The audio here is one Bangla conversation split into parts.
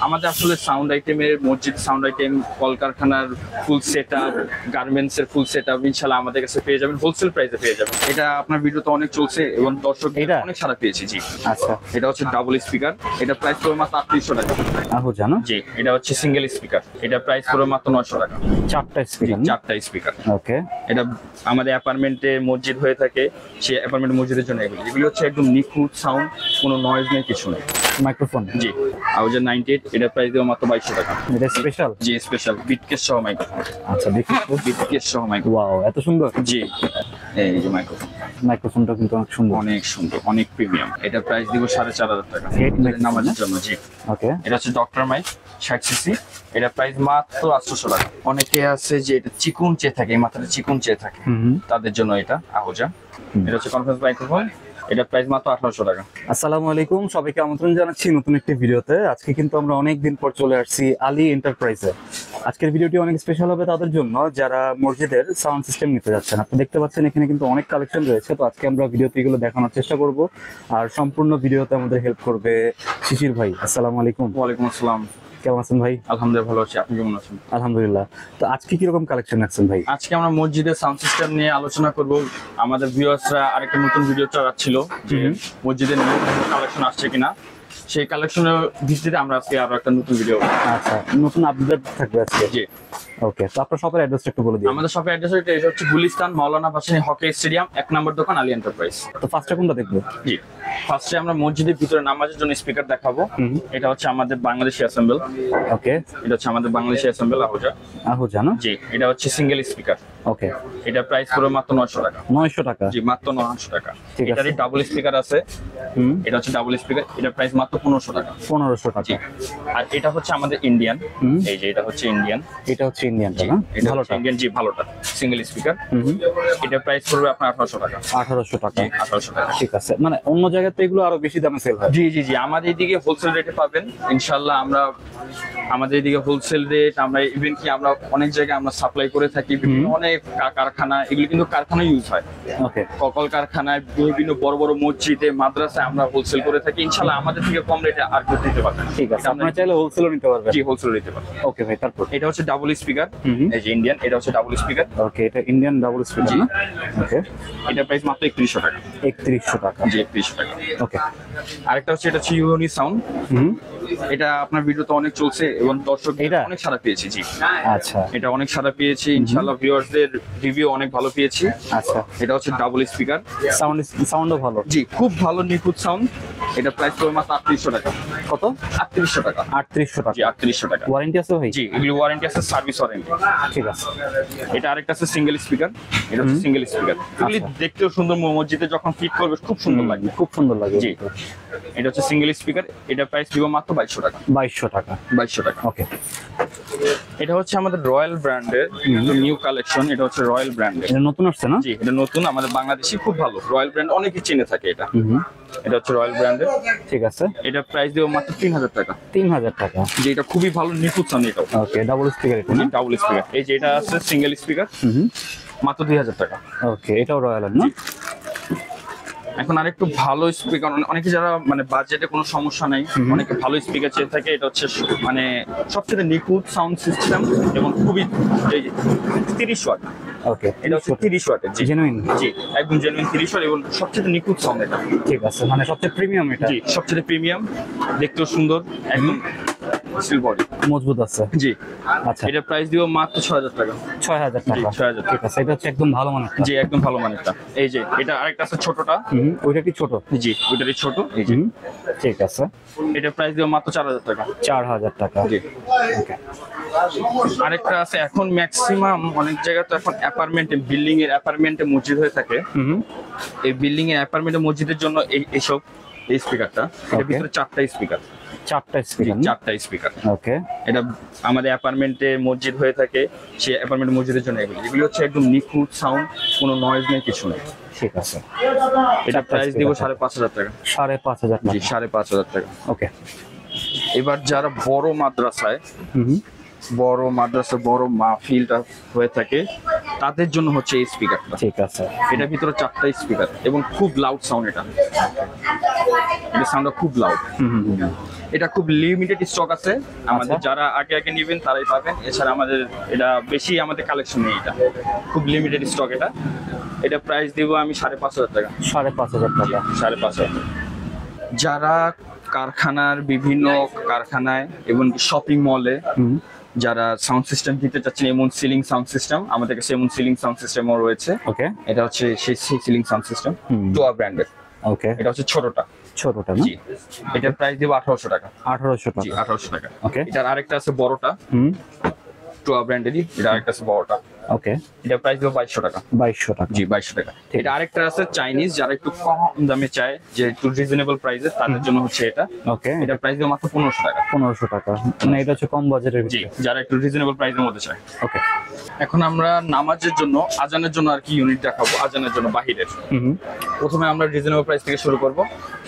আমাদের আসলে সাউন্ড আইটেমের মসজিদ সাউন্ড আইটেম, কলকারখানার ফুল সেটআপ, গার্মেন্টস এর ফুল সেটআপ ইনশাআল্লাহ আমাদের কাছে পেয়ে যাবেন, হোলসেল প্রাইসে পেয়ে যাবেন। এটা আপনার ভিডিওতে অনেক চলছে এবং দর্শক অনেক সাড়া পেয়েছে। জি আচ্ছা, এটা হচ্ছে ডাবল স্পিকার, এটা প্রাইস পড়বে মাত্র 3800 টাকা। জানো জি এটা হচ্ছে সিঙ্গেল স্পিকার, এটা প্রাইস পড়বে মাত্র 900 টাকা। চারটা স্পিকার, চারটা স্পিকার। ওকে, এটা আমাদের অ্যাপার্টমেন্টে মসজিদ হয়ে থাকে, সেই অ্যাপার্টমেন্ট মসজিদের জন্য এগুলো হচ্ছে একদম নিখুঁত সাউন্ড, কোনো নয়েজ নেই, কিছু নেই। মাইক্রোফোন জি আউজার 98, এটা প্রাইস দেবো মাত্র 2200 টাকা। এটা স্পেশাল? জি স্পেশাল, বিটকেস সহ মাইক্রোফোন। আচ্ছা দেখি তো, বিটকেস সহ মাইক্রোফোন। ওয়াও এত সুন্দর। জি এই যে মাইক্রোফোন, মাইক্রোফোনটা কিন্তু অনেক সুন্দর, অনেক সুন্দর, অনেক প্রিমিয়াম। এটা প্রাইস দিব 4500 টাকা নামাজের জন্য। জি ওকে, এটা হচ্ছে ডক্টর মাইক 60 সিসি, এটা প্রাইস মাত্র 800 টাকা। অনেকে আছে যে এটা চিকুন চেয়ে থাকে, এই মাথাটা চিকুন চেয়ে থাকে, তাদের জন্য এটা আহুজা। এটা হচ্ছে কনফারেন্স মাইক্রোফোন, এটা প্রাইস মাত্র 1800 টাকা। আসসালামু আলাইকুম, সবাইকে আমন্ত্রণ জানাচ্ছি নতুন একটি ভিডিওতে। আজকে কিন্তু আমরা অনেক দিন পর চলে আসছি আলী এন্টারপ্রাইজে। আজকের ভিডিওটি অনেক স্পেশাল হবে তাদের জন্য যারা মসজিদের সাউন্ড সিস্টেম নিতে যাচ্ছেন। আপনি দেখতে পাচ্ছেন এখানে কিন্তু অনেক কালেকশন রয়েছে, তো আজকে আমরা ভিডিওতে এগুলো দেখানোর চেষ্টা করব। আর সম্পূর্ণ ভিডিওতে আমাদের হেল্প করবে শিশির ভাই। আসসালামু আলাইকুম। ওয়ালাইকুম আসসালাম, কেমন আছেন ভাই? আলহামদুলিল্লাহ ভালো আছি, আপনি কেমন আছেন? আলহামদুলিল্লাহ। তো আজকে কিরকম কালেকশন রাখছেন ভাই? আজকে আমরা মসজিদের সাউন্ড সিস্টেম নিয়ে আলোচনা করব। আমাদের ভিউয়ার্সরা আরেকটা নতুন ভিডিও চাচ্ছিল যে মসজিদের নতুন কালেকশন আসছে কিনা, সেই কালেকশনের ভিত্তিতে আমরা আজকে আরো একটা নতুন ভিডিও। আচ্ছা, নতুন আপডেট থাকবে আজকে? জি ওকে, তো আপনার শপের অ্যাড্রেসটা একটু বলে দিন। আমাদের শপের অ্যাড্রেস হচ্ছে গুলিস্তান মাওলানা ভাসানী হকি স্টেডিয়াম, 1 নম্বর দোকান, আলী এন্টারপ্রাইজ। তো ফার্স্টে কোনটা দেখবো? জি ফার্স্টে আমরা মসজিদের ভিতরে নামাজের জন্য স্পিকার দেখাবো। এটা হচ্ছে আমাদের বাংলাদেশি অ্যাসেম্বল। ওকে, এটা হচ্ছে আমাদের বাংলাদেশি অ্যাসেম্বল আহুজা না? জি এটা হচ্ছে সিঙ্গেল স্পিকার। ওকে, এটা প্রাইস পড়বে মাত্র 900 টাকা। 900 টাকা? জি মাত্র 900 টাকা। ঠিক আছে। এটারই ডাবল স্পিকার আছে। এটা হচ্ছে ডাবল স্পিকার, এটা প্রাইস মাত্র 1500 টাকা। 1500 টাকা। জি আর এটা হচ্ছে আমাদের ইন্ডিয়ান। এই যে এটা হচ্ছে ইন্ডিয়ান। এটা হচ্ছে ইন্ডিয়ানটা না? এটা ভালোটা ইন্ডিয়ান, জি ভালোটা সিঙ্গেল স্পিকার। এটা প্রাইস পড়বে আপনার 1800 টাকা। 1800 টাকা? 1800 টাকা। ঠিক আছে, মানে অন্য জায়গাতে এগুলো আরো বেশি দামে সেল হয়? জি জি জি আমাদের এদিকে হোলসেল রেটে পাবেন ইনশাআল্লাহ। আমাদের এদিকে হোলসেল রেট, আমরা ইভেন কি আমরা অনেক জায়গায় আমরা সাপ্লাই করে থাকি, বিভিন্ন অনেক কারখানা, এগুলো কিন্তু কারখানায় ইউজ হয়। ওকে, কল কারখানায়, বিভিন্ন বড় বড় মসজিদে, মাদ্রাসায় আমরা হোলসেল করে থাকি ইনশাআল্লাহ। আমাদের থেকে কম রেটে আর কেউ দিতে পারবেন। ঠিক আছে, আপনারা চাইলে হোলসেলও নিতে পারবেন? জি হোলসেল নিতে পারবেন। ওকে ভাই, তারপর? এটা হচ্ছে ডাবল স্পিকার, এই যে ইন্ডিয়ান, এটা হচ্ছে ডাবল স্পিকার। ওকে, এটা ইন্ডিয়ান ডাবল স্পিকার না? ওকে, এটা প্রাইস মাত্র 3100 টাকা। 3100 টাকা? জি 3100 টাকা। ওকে, আরেকটা হচ্ছে এটা হচ্ছে ইউনি সাউন্ড। এটা আপনার ভিডিওতে অনেক চলছে এবং দর্শক অনেক সাড়া পেয়েছি। জি আচ্ছা, এটা অনেক সাড়া পেয়েছি ইনশাআল্লাহ, ভিউয়ার্সদের রিভিউ অনেক ভালো পেয়েছি। আচ্ছা, এটা হচ্ছে ডাবল স্পিকার, সাউন্ডও ভালো? জি খুব ভালো নিখুঁত সাউন্ড। এটা প্রাইস পড়বে মাত্র 3800 টাকা। কত? 3800 টাকা। 3800 টাকা? জি 3800 টাকা। ওয়ারেন্টি আছে ভাই? জি এগুলো ওয়ারেন্টি আছে, সার্ভিস ওয়ারেন্টি। ঠিক আছে। এটা আরেকটা আছে সিঙ্গেল স্পিকার, এটা হচ্ছে সিঙ্গেল স্পিকার। এগুলি দেখতেও সুন্দর, মসজিদে যখন ফিট করবে খুব সুন্দর লাগবে। খুব সুন্দর লাগে। জি এটা হচ্ছে সিঙ্গেল স্পিকার, এটা প্রাইস দিব মাত্র 2200 টাকা। 2200 টাকা? 2200 টাকা। ওকে, এটা হচ্ছে আমাদের রয়্যাল ব্র্যান্ডের নিউ কালেকশন। এটা হচ্ছে রয়্যাল ব্র্যান্ডের, এটা নতুন আসছে না? জি এটা নতুন, আমাদের বাংলাদেশি, খুব ভালো। রয়্যাল ব্র্যান্ড অনেকেই চিনে থাকে এটা। এটা হচ্ছে রয়্যাল ব্র্যান্ডের। ঠিক আছে, এটা প্রাইস দেব মাত্র 3000 টাকা। 3000 টাকা? যে এটা খুবই ভালো নিখুঁত সাউন্ড। এটা ওকে, ডাবল স্পিকার? এটা না? Double speaker. এই যে এটা আছে সিঙ্গেল স্পিকার, মাত্র 2000 টাকা। ওকে, এটাও রয়্যাল না? এখন আরেকটু ভালো স্পিকার, অনেকে যারা মানে বাজেটে কোনো সমস্যা নাই, অনেকে ভালো স্পিকার চেয়ে থাকে, এটা হচ্ছে মানে সবচেয়ে নিখুঁত সাউন্ড সিস্টেম এবং খুবই 30 ওয়াট। ওকে, এটা হচ্ছে 30 ওয়াটের। জি জেনুইন? জি একদম জেনুইন 30 ওয়াট এবং সবচেয়ে নিখুঁত সাউন্ড এটা। ঠিক আছে, মানে সবচেয়ে প্রিমিয়াম এটা? জি সবচেয়ে প্রিমিয়াম, দেখতেও সুন্দর, একদম স্টিল বডি, মজবুত আছে। জি আচ্ছা, এটা প্রাইস দিব মাত্র 6000 টাকা। 6000 টাকা? 6000 ঠিক আছে, এটা হচ্ছে একদম ভালো মানের? জি একদম ভালো মানেরটা। এই যে এটা আরেকটা আছে ছোটটা। ওইটা কি ছোট? জি ওইটারই ছোট। এই যে ঠিক আছে, এটা প্রাইস দিব মাত্র 4000 টাকা। 4000 টাকা? জি ওকে, আরেকটা আছে, এখন ম্যাক্সিমাম অনেক জায়গায় তো এখন অ্যাপার্টমেন্টে, বিল্ডিং এর অ্যাপার্টমেন্টে মসজিদ হয়ে থাকে। এই বিল্ডিং এর অ্যাপার্টমেন্টে মসজিদের জন্য এইসব এই স্পিকারটা, এর ভিতরে 4টা স্পিকার। 4টা স্পিকার? 4টা স্পিকার। ওকে, এটা আমাদের অ্যাপার্টমেন্টে মসজিদ হয়ে থাকে, সেই অ্যাপার্টমেন্ট মসজিদের জন্য এগুলো হচ্ছে একদম নিখুঁত সাউন্ড, কোনো নয়েজ নেই, কিছু নেই। ঠিক আছে, এটা প্রাইস দিব 5500 টাকা। 5500 টাকা? জি 5500 টাকা। ওকে, এবার যারা বড় মাদ্রাসা, বড় মাহফিলটা হয়ে থাকে, তাদের জন্য হচ্ছে এই স্পিকারটা। ঠিক আছে। এটার ভিতরে 4টা স্পিকার এবং খুব লাউড সাউন্ড। এটা সাউন্ডটা খুব লাউড। এটা খুব লিমিটেড স্টক আছে, আমাদের যারা আগে আগে নেবেন তারাই পাবেন। এছাড়া আমাদের এটা বেশি আমাদের কালেকশন নেই, এটা খুব লিমিটেড স্টক। এটা প্রাইস দিব আমি 5,500 টাকা। 5,500 টাকা। 5,500। যারা কারখানার বিভিন্ন কারখানায় এবং শপিং মলে যারা সাউন্ড সিস্টেম দিতে চাচ্ছেন, এমন সিলিং সাউন্ড সিস্টেম আমাদের কাছে এমন সিলিং সাউন্ড সিস্টেমও রয়েছে। ওকে, এটা হচ্ছে সেই সিলিং সাউন্ড সিস্টেম টোয়া ব্র্যান্ডের। ওকে, এটা হচ্ছে ছোটটা। না? জি, এটার প্রাইস দিব 1,800 টাকা। 1,800 টাকা। জি, 1,800 টাকা। ওকে, এটার আরেকটা আছে বড়টা, টোয়া ব্র্যান্ডেরই। এটা আরেকটা আছে বড়টা। ওকে, এটা প্রাইস দিব 2,200 টাকা। 2,200 টাকা। জি, 2,200 টাকা। এটা আরেকটা আছে চাইনিজ, যারা একটু কম দামে চায়, যে একটু রিজনেবল প্রাইসে, তাদের জন্য হচ্ছে এটা। ওকে, এটা প্রাইস দিব মাত্র 1,500 টাকা। 1,500 টাকা, মানে এটা হচ্ছে কম বাজেটের জি, ভিতরে। যারা একটু রিজনেবল প্রাইসের মধ্যে চায়। ওকে, এখন আমরা নামাজের জন্য, আজানের জন্য আর কি ইউনিট দেখাবো, আজানের জন্য বাহিরের। প্রথমে আমরা রিজনেবল প্রাইস থেকে শুরু করব।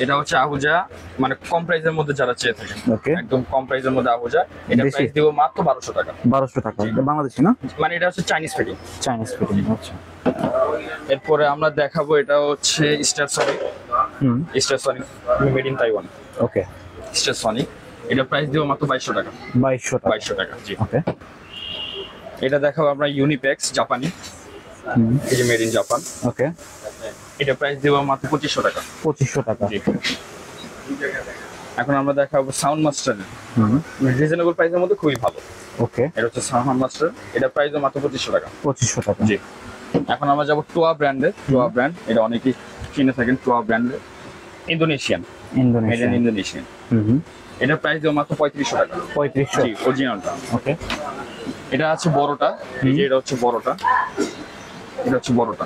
এটা হচ্ছে আহুজা, মানে কম প্রাইসের মধ্যে যারা চেয়ে থাকে, ওকে, একদম কম প্রাইসের মধ্যে আহুজা। এটা প্রাইস দিব মাত্র 1,200 টাকা। 1,200 টাকা। এটা বাংলাদেশি না? মানে এটা হচ্ছে চাইনিজ ফিটিং। Chinese fitting. আচ্ছা। এরপরে আমরা দেখাবো, এটা হচ্ছে star Sonic. Star Sonic made in Taiwan. Okay, star Sonic. এটা প্রাইস দিব মাত্র 2,200 টাকা। 2,200 টাকা। 2,200 টাকা। জি। ওকে, এটা দেখাবো আমরা ইউনিপ্যাক্স জাপানি। এই যে মেড ইন জাপান। ওকে, এটা প্রাইস দিব মাত্র 2,500 টাকা। 2,500 টাকা। জি। এখন আমরা দেখাবো সাউন্ড মাস্টার। রিজনেবল প্রাইসের মধ্যে খুবই ভালো। ওকে, এটা হচ্ছে সাউন্ড মাস্টার। এটা প্রাইস মাত্র 2,500 টাকা। 2,500 টাকা। জি। এখন আমরা যাবো টোয়া ব্র্যান্ডের। টোয়া ব্র্যান্ড, এটা অনেকেই কিনে থাকেন। টোয়া ব্র্যান্ডের ইন্দোনেশিয়ান। ইন্দোনেশিয়ান। এটা প্রাইস দেবো মাত্র 3,500 টাকা। 3,500। জি, অরিজিনালটা। ওকে, এটা আছে বড়টা। এই যে এটা হচ্ছে বড়টা। এটা হচ্ছে বড়টা।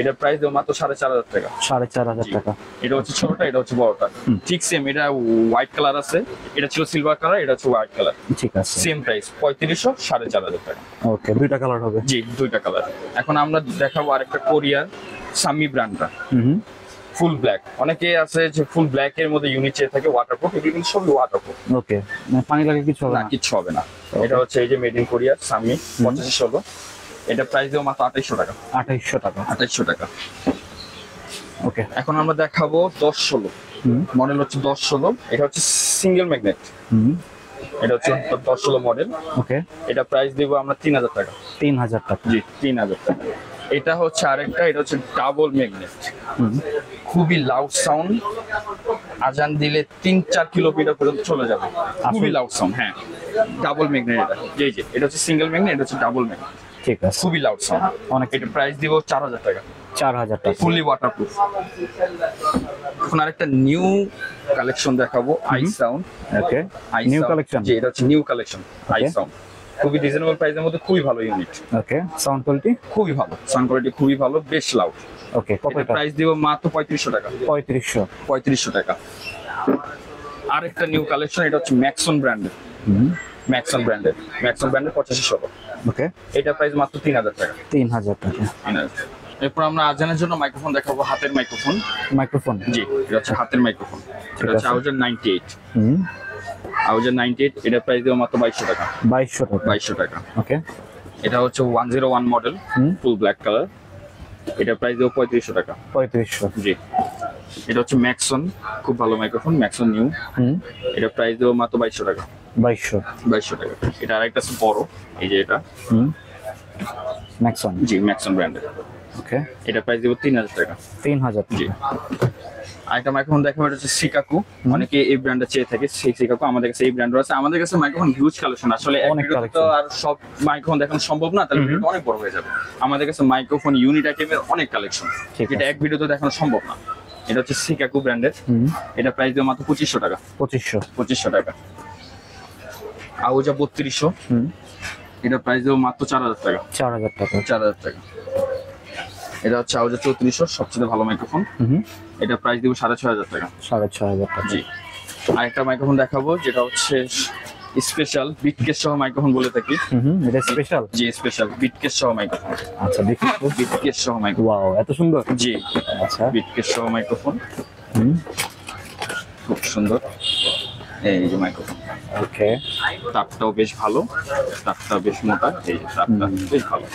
এটা প্রাইস দেবো মাত্র 4,500 টাকা। 4,500 টাকা। এটা হচ্ছে ছোটটা, এটা হচ্ছে বড়টা। ঠিক সেম। এটা হোয়াইট কালার আছে, এটা ছিল সিলভার কালার, এটা হচ্ছে হোয়াইট কালার। ঠিক আছে। সেম প্রাইস 3,500, 4,500 টাকা। ওকে, দুইটা কালার হবে। জি, দুইটা কালার। এখন আমরা দেখাবো আরেকটা কোরিয়ার সামি ব্র্যান্ডটা। Full black. অনেকে আছে যে ফুল ব্ল্যাক এর মধ্যে ইউনিট চেয়ে থাকে ওয়াটারপ্রুফ, এগুলো কিন্তু সবই ওয়াটারপ্রুফ। ওকে, পানি লাগে কিছু হবে না, না? কিছু হবে না। এটা হচ্ছে এই যে মেড ইন কোরিয়া সামি 8516। এটা প্রাইস দেবো মাত্র 2,800 টাকা। 2,800 টাকা। 2,800 টাকা। ওকে, এখন আমরা দেখাবো 1016 মডেল। হচ্ছে 1016। এটা হচ্ছে সিঙ্গেল ম্যাগনেট। এটা হচ্ছে 1016 মডেল। ওকে, এটা প্রাইস দিব আমরা 3,000 টাকা। 3,000 টাকা। জি, 3,000 টাকা। এটা হচ্ছে আরেকটা, এটা হচ্ছে ডাবল ম্যাগনেট। খুবই লাউড সাউন্ড, আজান দিলে 3-4 কিলোমিটার পর্যন্ত চলে যাবে। খুবই লাউড সাউন্ড। হ্যাঁ, ডাবল ম্যাগনেট। এটা জি জি, এটা হচ্ছে সিঙ্গেল ম্যাগনেট, এটা হচ্ছে ডাবল ম্যাগনেট। ঠিক আছে, খুবই লাউড সাউন্ড অনেক। এটা প্রাইস দিব 4,000 টাকা। 4,000 টাকা। Fully waterproof. এখন আরেকটা নিউ কালেকশন দেখাবো, I sound. Okay, new collection. জি, এটা হচ্ছে নিউ কালেকশন আই সাউন্ড। খুবই রিজনেবল প্রাইসের মধ্যে খুবই ভালো ইউনিট। ওকে, সাউন্ড কোয়ালিটি খুবই ভালো, সাউন্ড কোয়ালিটি খুবই ভালো, বেশ লাউড। ওকে, কত এটা প্রাইস দিব মাত্র 3,500 টাকা। 3,500 টাকা। আরেকটা নিউ কালেকশন, এটা হচ্ছে ম্যাক্সন ব্র্যান্ডের। ম্যাক্সন ব্র্যান্ডের 8516। ওকে, এটা প্রাইস মাত্র 3,000 টাকা। 3,000 টাকা। এরপর আমরা আজানের জন্য মাইক্রোফোন দেখাবো, হাতের মাইক্রোফোন। মাইক্রোফোন। জি, এটা হচ্ছে হাতের মাইক্রোফোন। এটা হচ্ছে আউজার 98। আউজার 98। এটা প্রাইস দেবো মাত্র 2,200 টাকা। 2,200 টাকা। 2,200 টাকা। ওকে, এটা হচ্ছে 101 মডেল, ফুল ব্ল্যাক কালার। এটা প্রাইস দেবো 3,500 টাকা। 3,500। জি। এটা হচ্ছে ম্যাক্সন, খুব ভালো মাইক্রোফোন, ম্যাক্সন নিউ। এটা প্রাইস দেবো মাত্র 2,200 টাকা। 2,200 টাকা। এটা আরেকটা আছে বড়, এই যে এটা। ম্যাক্সন। জি, ম্যাক্সন ব্র্যান্ডের। ওকে, এটা প্রাইস দেবো 3,000 টাকা। 3,000। জি। আরেকটা মাইক্রোফোন দেখাবো, এটা হচ্ছে সিকাকু। অনেকে এই ব্র্যান্ডটা চেয়ে থাকে, সেই সিকাকু। আমাদের কাছে এই ব্র্যান্ডও আছে। আমাদের কাছে মাইক্রোফোন হিউজ কালেকশন। আসলে এক অনেক ভিডিওতে তো আর সব মাইক্রোফোন দেখানো সম্ভব না, তাহলে ভিডিওটা অনেক বড় হয়ে যাবে। আমাদের কাছে মাইক্রোফোন ইউনিট আইটেমের অনেক কালেকশন, যেটা এক ভিডিওতে দেখানো সম্ভব না। এটা হচ্ছে সিকাকু ব্র্যান্ডের। এটা প্রাইস দেবো মাত্র 2,500 টাকা। 2,500 টাকা। আউজা 3200। এটা প্রাইস দেবো মাত্র 4,000 টাকা। 4,000 টাকা। 4,000 টাকা। এটা হচ্ছে আউজা 3400, সবচেয়ে ভালো মাইক্রোফোন। এটা প্রাইস দিব 6,500 টাকা। 6,500 টাকা। জি। আরেকটা মাইক্রোফোন দেখাবো, যেটা হচ্ছে স্পেশাল বিটকেস সহ মাইক্রোফোন বলে থাকি। এটা স্পেশাল। জি, স্পেশাল বিটকেস সহ মাইক্রোফোন। আচ্ছা, দেখি তো। বিটকেস সহ মাইক্রোফোন। ওয়াও, এত সুন্দর। জি। আচ্ছা, বিটকেস সহ মাইক্রোফোন। খুব সুন্দর। এই যে মাইক্রোফোন। ওকে, তারটাও বেশ ভালো, তারটা বেশ মোটা। এই যে তারটা বেশ ভালো।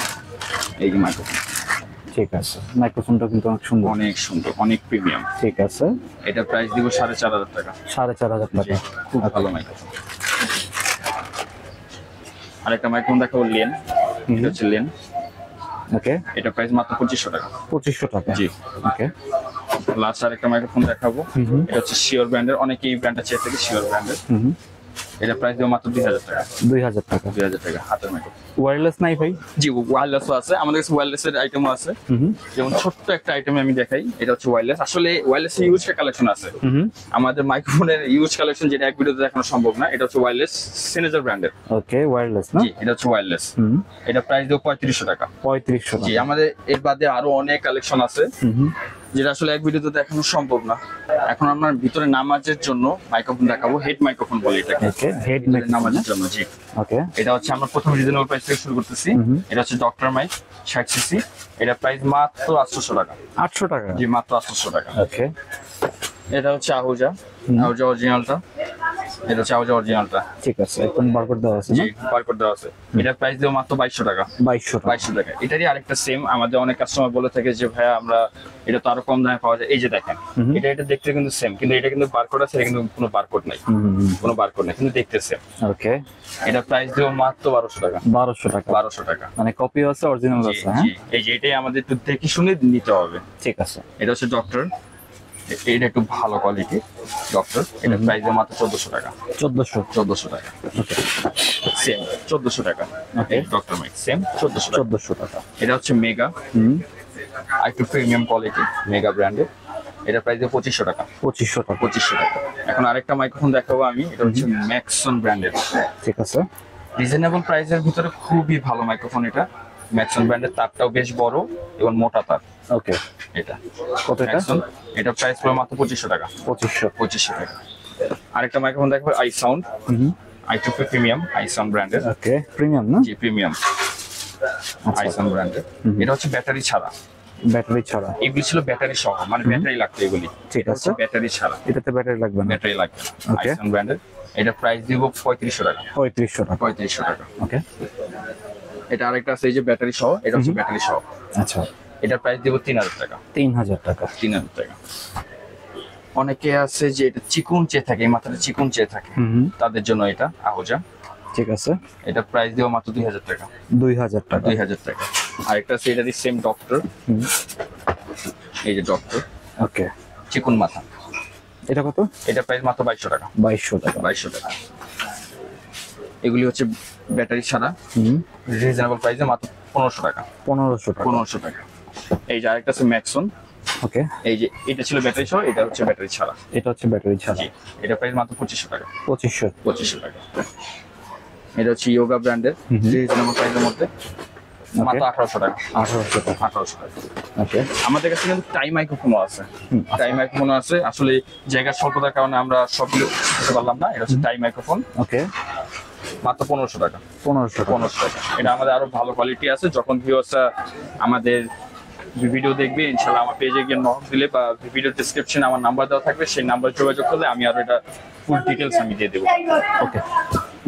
এই মাইক্রোফোন ঠিক আছে, মাইক্রোফোনটা কিন্তু অনেক সুন্দর, অনেক সুন্দর, অনেক প্রিমিয়াম। ঠিক আছে, এটা প্রাইস দিব 4,500 টাকা। 4,500 টাকা, খুব ভালো মাইক্রোফোন। আরেকটা মাইক্রোফোন দেখাবো, লেন। এটা হচ্ছে লেন। ওকে, এটা প্রাইস মাত্র 2,500 টাকা। 2,500 টাকা, জি। ওকে। লাস্ট আরেকটা মাইক্রোফোন দেখাবো, এটা হচ্ছে শিওর ব্র্যান্ডের, অনেকেই এই ব্র্যান্ডটা চেয়ে থাকে, শিওর ব্র্যান্ডের। এটা প্রাইস দেবো মাত্র 2,000 টাকা। 2,000 টাকা। 2,000 টাকা হাতের মাইক্রোফোন। ওয়্যারলেস নাই ভাই? জি, ওয়্যারলেসও আছে আমাদের কাছে, ওয়্যারলেসের আইটেমও আছে। যেমন ছোট্ট একটা আইটেম আমি দেখাই, এটা হচ্ছে ওয়্যারলেস। আসলে ওয়্যারলেসের ইউজ কালেকশন আছে, আমাদের মাইক্রোফোনের ইউজ কালেকশন যেটা এক ভিডিওতে দেখানো সম্ভব না। এটা হচ্ছে ওয়্যারলেস, সিনেজার ব্র্যান্ডের। ওকে, ওয়্যারলেস না? জি, এটা হচ্ছে ওয়্যারলেস। এটা প্রাইস দেবো 3,500 টাকা। 3,500 জি, টাকা। আমাদের এর বাদে আরো অনেক কালেকশন আছে যেটা আসলে এক ভিডিওতে দেখানো সম্ভব না। এখন আপনার ভিতরে নামাজের জন্য মাইক্রোফোন দেখাবো, হেড মাইক্রোফোন বলে এটাকে। ওকে, হেড ভিতরে মাইক্রোফোন। নামাজের জন্য। জি, ওকে, এটা হচ্ছে আমরা প্রথম রিজনেবল প্রাইস থেকে শুরু করতেছি। এটা হচ্ছে ডক্টর মাইক 60 সিসি। এটা প্রাইস মাত্র 800 টাকা। 800 টাকা? জি, মাত্র 800 টাকা। ওকে। এটা হচ্ছে আহুজা, আহুজা অরিজিনালটা। এটা হচ্ছে আহুজা অরিজিনালটা। ঠিক আছে, এখন বারকোড দেওয়া আছে জি, না? বারকোড দেওয়া আছে। এটার প্রাইস দেবো মাত্র 2,200 টাকা। 2,200 টাকা। 2,200 টাকা। এটারই আরেকটা সেম, আমাদের অনেক কাস্টমার বলে থাকে যে ভাইয়া আমরা এটা তো আরো কম দামে পাওয়া যায়। এই যে দেখেন, এটা দেখতে কিন্তু সেম, কিন্তু এটা কিন্তু বারকোড আছে, এটা কিন্তু কোনো বারকোড নাই, কোনো বারকোড নাই, কিন্তু দেখতে সেম। ওকে, এটা প্রাইস দেবো মাত্র 1,200 টাকা। 1,200 টাকা। 1,200 টাকা। মানে কপি আছে, অরিজিনাল জি, আছে? হ্যাঁ, জি। এই যে এটাই আমাদের একটু দেখে শুনে নিতে হবে। ঠিক আছে। এটা হচ্ছে ডক্টর, এটা একটু ভালো কোয়ালিটি ডক্টর। এটা প্রাইস দেবো মাত্র 1,400 টাকা। 1,400 টাকা। ওকে, সেম 1,400 টাকা। ওকে, ডক্টর মাইক সেম 1,400 টাকা। 1,400 টাকা। এটা হচ্ছে মেগা, আর একটু প্রিমিয়াম কোয়ালিটি, মেগা ব্র্যান্ডের। এটা প্রাইস দেবো 2,500 টাকা। 2,500 টাকা। 2,500 টাকা। এখন আরেকটা মাইক্রোফোন দেখাবো আমি, এটা হচ্ছে ম্যাক্সন ব্র্যান্ডের। ঠিক আছে, রিজনেবল প্রাইসের ভিতরে খুবই ভালো মাইক্রোফোন এটা। ম্যাক্সন ব্র্যান্ডের, তারটাও বেশ বড় এবং মোটা তার। ওকে। এটা কত এটা? ম্যাক্সন, এটা প্রাইস পড়ে মাত্র 2,500 টাকা। 2,500 টাকা। আরেকটা মাইক্রোফোন দেখাবো, I sound, i2 premium, I sound ব্র্যান্ডের। ওকে, প্রিমিয়াম না? জি, প্রিমিয়াম, আই সাউন্ড ব্র্যান্ডের। এটা হচ্ছে ব্যাটারি ছাড়া, ব্যাটারি ছাড়া? এগুলি ছিল ব্যাটারি সহ, মানে ব্যাটারি লাগতো এগুলি। ঠিক আছে, ব্যাটারি ছাড়া, এটাতে ব্যাটারি লাগবে না? ব্যাটারি লাগবে। I Okay. সাউন্ড ব্র্যান্ডের। এটা প্রাইস দিব 3,500 টাকা। 3,500 টাকা। 3,500 টাকা। ওকে, এটা আরেকটা আছে, এই যে ব্যাটারি সহ, এটা হচ্ছে ব্যাটারি সহ। আচ্ছা, এটা প্রাইস দিব 3,000 টাকা। 3,000 টাকা। 3,000 টাকা। অনেকে আছে যে এটা চিকুন চেয়ে থাকে, এই মাথাটা চিকুন চেয়ে থাকে, তাদের জন্য এটা আহুজা। ঠিক আছে, এটা প্রাইস দিব মাত্র 2,000 টাকা। 2,000 টাকা। 2,000 টাকা। আরেকটা আছে, এটারই সেম ডক্টর, এই যে ডক্টর, ওকে, চিকুন মাথা। এটা কত? এটা প্রাইস মাত্র 2,200 টাকা। 2,200 টাকা। 2,200 টাকা। এগুলি হচ্ছে ব্যাটারি ছাড়া, রিজনেবল প্রাইসে মাত্র 1,500 টাকা। 1,500 টাকা। 1,500 টাকা। এই যে আরেকটা আছে ম্যাক্সন, ওকে, এই যে এটা ছিল ব্যাটারি সহ, এটা হচ্ছে ব্যাটারি ছাড়া। এটা হচ্ছে ব্যাটারি ছাড়া। জি, এটা প্রাইস মাত্র 2,500 টাকা। 2,500। 2,500 টাকা। এটা হচ্ছে ইয়োগা ব্র্যান্ডের, রিজনেবল প্রাইসের মধ্যে মাত্র 1,800 টাকা। 1,800 টাকা। 1,800 টাকা। ওকে, আমাদের কাছে কিন্তু টাইম মাইক্রোফোনও আছে। টাইম মাইক্রোফোনও আছে, আসলে জায়গার স্বল্পতার কারণে আমরা সবগুলো দিতে পারলাম না। এটা হচ্ছে টাইম মাইক্রোফোন, ওকে, মাত্র 1,500 টাকা। 1,500 টাকা। 1,500 টাকা। এটা আমাদের আরো ভালো কোয়ালিটি আছে। যখন ভিউয়ার্সরা আমাদের ভিডিও দেখবে, ইনশাআল্লাহ আমার পেজে গিয়ে নক দিলে বা ভিডিও ডেসক্রিপশনে আমার নাম্বার দেওয়া থাকবে, সেই নাম্বার যোগাযোগ করলে আমি আরো এটা ফুল ডিটেলস আমি দিয়ে দেবো। ওকে,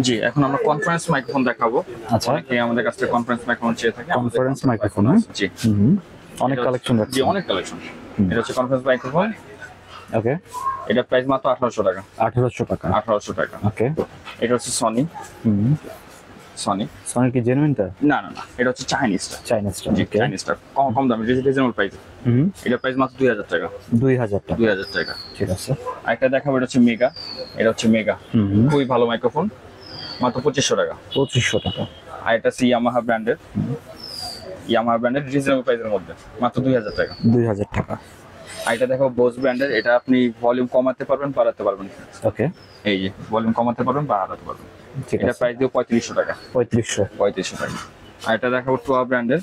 জি, এখন আমরা কনফারেন্স মাইক্রোফোন দেখাবো। আচ্ছা। অনেকে আমাদের কাছ থেকে কনফারেন্স মাইক্রোফোন চেয়ে থাকে। কনফারেন্স মাইক্রোফোন, হ্যাঁ? জি, অনেক কালেকশন জি, আছে। অনেক কালেকশন। এটা হচ্ছে কনফারেন্স মাইক্রোফোন। ওকে, এটা প্রাইস মাত্র 1,800 টাকা। 1,800 টাকা। 1,800 টাকা। ওকে, এটা হচ্ছে সনি, সনি। সনি কি জেনুইনটা? না না না, এটা হচ্ছে চাইনিজটা। চাইনিজটা? জি, ওকে, চাইনিজটা কম কম দামে, রিজনেবল প্রাইস। এটা প্রাইস মাত্র 2,000 টাকা। 2,000 টাকা। 2,000 টাকা। ঠিক আছে, আরেকটা দেখাবো, এটা হচ্ছে মেগা। এটা হচ্ছে মেগা, খুবই ভালো মাইক্রোফোন, মাত্র 2,500 টাকা। 2,500 টাকা। আর এটা হচ্ছে ইয়ামাহা ব্র্যান্ডের, ইয়ামাহা ব্র্যান্ডের রিজনেবল প্রাইসের মধ্যে মাত্র 2,000 টাকা। 2,000 টাকা। আর এটা দেখো বোস ব্র্যান্ডের, এটা আপনি ভলিউম কমাতে পারবেন, বাড়াতে পারবেন। ওকে, এই যে ভলিউম কমাতে পারবেন, বাড়াতে পারবেন। ঠিক এটা আছে, প্রাইস দিয়ে 3,500 টাকা। 3,500। 3,500 টাকা। আর এটা দেখাবো টোয়া ব্র্যান্ডের,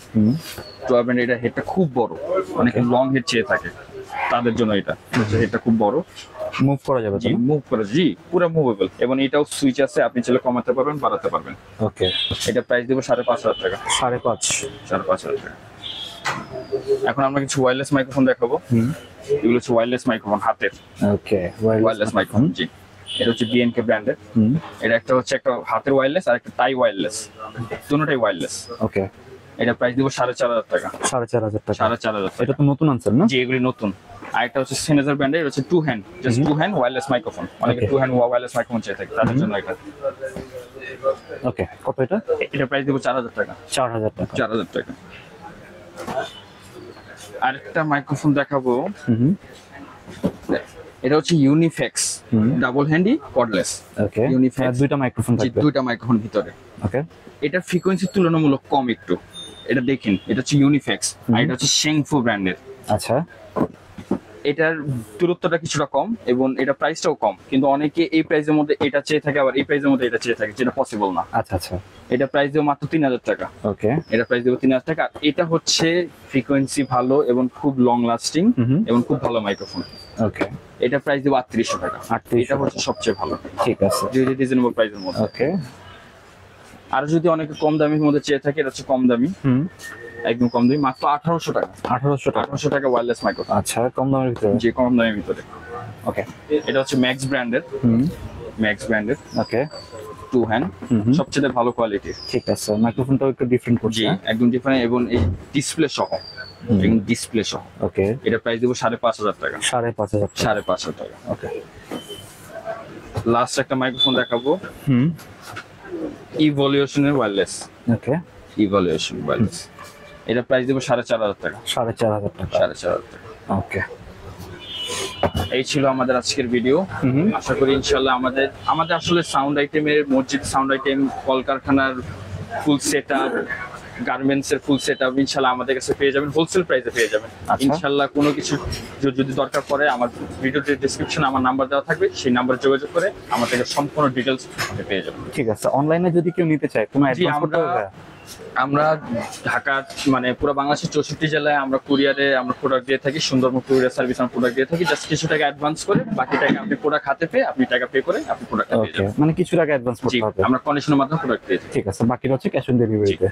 টোয়া ব্র্যান্ডের। এটা হেডটা খুব বড়, অনেকে লং হেড চেয়ে থাকে, তাদের জন্য এটা হেডটা খুব বড়, মুভ করা যাবে জি, তো? মুভ করে, জি, পুরো মুভেবল। এবং এটাও সুইচ আছে, আপনি চাইলে কমাতে পারবেন, বাড়াতে পারবেন। ওকে, এটা প্রাইস দেবো 5,500 টাকা। 5,500। 5,500 টাকা। এখন আমরা কিছু ওয়্যারলেস মাইক্রোফোন দেখাবো। এগুলো হচ্ছে ওয়্যারলেস মাইক্রোফোন, হাতের ওকে, ওয়্যারলেস মাইক্রোফোন। জি, এটা হচ্ছে বিএনকে ব্র্যান্ডের। এটা একটা হচ্ছে একটা হাতের ওয়্যারলেস আর একটা টাই ওয়্যারলেস, দুটোটাই ওয়্যারলেস। ওকে, এটা প্রাইস দিব 4,500 টাকা। 4,500 টাকা। 4,500 টাকা। এটা তো নতুন আনছেন না? জি, এগুলি নতুন। আর একটা হচ্ছে সেনেজার ব্র্যান্ডের, এটা হচ্ছে to hand, just to hand wireless microphone. অনেকে টু হ্যান্ড ওয়্যারলেস মাইক্রোফোন চাই থাকে, তাদের জন্য এটা। ওকে, কত এটা? এটা প্রাইস দিব 4,000 টাকা। 4,000 টাকা। 4,000 টাকা। আরেকটা মাইক্রোফোন দেখাবো, এটা হচ্ছে ইউনিফেক্স ডাবল হ্যান্ডি কর্ডলেস। ওকে, ইউনিফেক্স দুইটা মাইক্রোফোন থাকবে। দুইটা মাইক্রোফোন ভিতরে। ওকে, এটা ফ্রিকোয়েন্সি তুলনামূলক কম একটু। এটা দেখেন, এটা হচ্ছে ইউনিফেক্স আর এটা হচ্ছে শেংফু ব্র্যান্ডের। আচ্ছা, এটার দূরত্বটা কিছুটা কম এবং এটা প্রাইসটাও কম, কিন্তু অনেকে এই প্রাইসের মধ্যে এটা চেয়ে থাকে, আবার এই প্রাইসের মধ্যে এটা চেয়ে থাকে, যেটা পসিবল না। আচ্ছা আচ্ছা। এটা প্রাইস দেবো মাত্র 3,000 টাকা। ওকে, এটা প্রাইস দেবো 3,000 টাকা। আর এটা হচ্ছে ফ্রিকোয়েন্সি ভালো এবং খুব লং লাস্টিং এবং খুব ভালো মাইক্রোফোন। ওকে, এটা প্রাইস দেবো 3,800 টাকা। 3800 এটা হচ্ছে সবচেয়ে ভালো, ঠিক আছে, রিজনেবল প্রাইসের মধ্যে। ওকে। আর যদি অনেকে কম দামের মধ্যে চেয়ে থাকে, এটা হচ্ছে কম দামি, একদম কম দামি, মাত্র 1,800 টাকা। 1,800 টাকা। 1,800 টাকা ওয়্যারলেস মাইক্রোফোন। আচ্ছা, কম দামের ভিতরে। যে কম দামের ভিতরে। ওকে, এটা হচ্ছে ম্যাক্স ব্র্যান্ডের, ম্যাক্স ব্র্যান্ডের ওকে, টু হ্যান্ড, সবচেয়ে ভালো কোয়ালিটির। ঠিক আছে, মাইক্রোফোনটাও একটু ডিফারেন্ট করছে। জি, একদম ডিফারেন্ট এবং এই ডিসপ্লে সহ, এবং ডিসপ্লে সহ। ওকে, এটা প্রাইস দেবো 5,500 টাকা। 5,500 টাকা। 5,500 টাকা। ওকে, লাস্ট একটা মাইক্রোফোন দেখাবো, ইভলিউশনের ওয়্যারলেস। ওকে, ইভলিউশন ওয়্যারলেস। এটা প্রাইস দেবো 4,500 টাকা। 4,500 টাকা। 4,500 টাকা। ওকে, এই ছিল আমাদের আজকের ভিডিও। আশা করি ইনশাল্লাহ আমাদের আসলে সাউন্ড আইটেমের, মসজিদ সাউন্ড আইটেম, কলকারখানার ফুল সেট আপ, গার্মেন্টস এর ফুল সেট আপ ইনশাল্লাহ আমাদের কাছে পেয়ে যাবেন, হোলসেল প্রাইসে পেয়ে যাবেন ইনশাল্লাহ। কোনো কিছু যদি দরকার পড়ে, আমার ভিডিওতে ডিসক্রিপশনে আমার নাম্বার দেওয়া থাকবে, সেই নাম্বারে যোগাযোগ করে আমার থেকে সম্পূর্ণ ডিটেলস পেয়ে যাবেন। ঠিক আছে, অনলাইনে যদি কেউ নিতে চায়, কোনো অ্যাডভান্স করতে হবে? আমরা ঢাকার মানে পুরো বাংলাদেশের 64 জেলায় আমরা কুরিয়ারে আমরা প্রোডাক্ট দিয়ে থাকি, সুন্দরবন কুরিয়ার সার্ভিস আমরা প্রোডাক্ট দিয়ে থাকি। জাস্ট কিছু টাকা অ্যাডভান্স করে, বাকি টাকা আপনি প্রোডাক্ট হাতে পেয়ে আপনি টাকা পে করে আপনি প্রোডাক্ট পেয়ে যাবেন। মানে কিছু টাকা অ্যাডভান্স করতে হবে। আমরা কন্ডিশনের মাধ্যমে প্রোডাক্ট দিয়ে থাকি। ঠিক আছে, বাকিটা হচ্ছে ক্যাশ অন ডেলিভারিতে।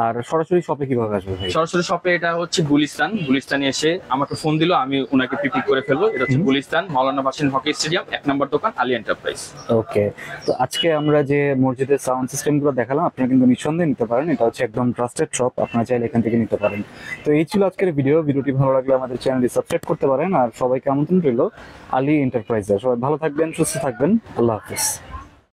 আর সরাসরি শপে কিভাবে আসবে ভাই? সরাসরি শপে, এটা হচ্ছে গুলিস্তানে এসে আমাকে ফোন দিলো, আমি ওনাকে পিক করে ফেলবো। এটা হচ্ছে গুলিস্তান মাওলানা ভাসানী হকি স্টেডিয়াম 1 নম্বর দোকান, আলী এন্টারপ্রাইজ। ওকে, তো আজকে আমরা যে মসজিদের সাউন্ড সিস্টেম গুলো দেখালাম, আপনারা কিন্তু নিঃসন্দেহে নিতে পারেন। এটা হচ্ছে একদম ট্রাস্টেড শপ, আপনারা চাইলে এখান থেকে নিতে পারেন। তো এই ছিল আজকের ভিডিওটি ভালো লাগলে আমাদের চ্যানেলটি সাবস্ক্রাইব করতে পারেন। আর সবাইকে আমন্ত্রণ রইল আলী এন্টারপ্রাইজে। সবাই ভালো থাকবেন, সুস্থ থাকবেন, আল্লাহ হাফেজ।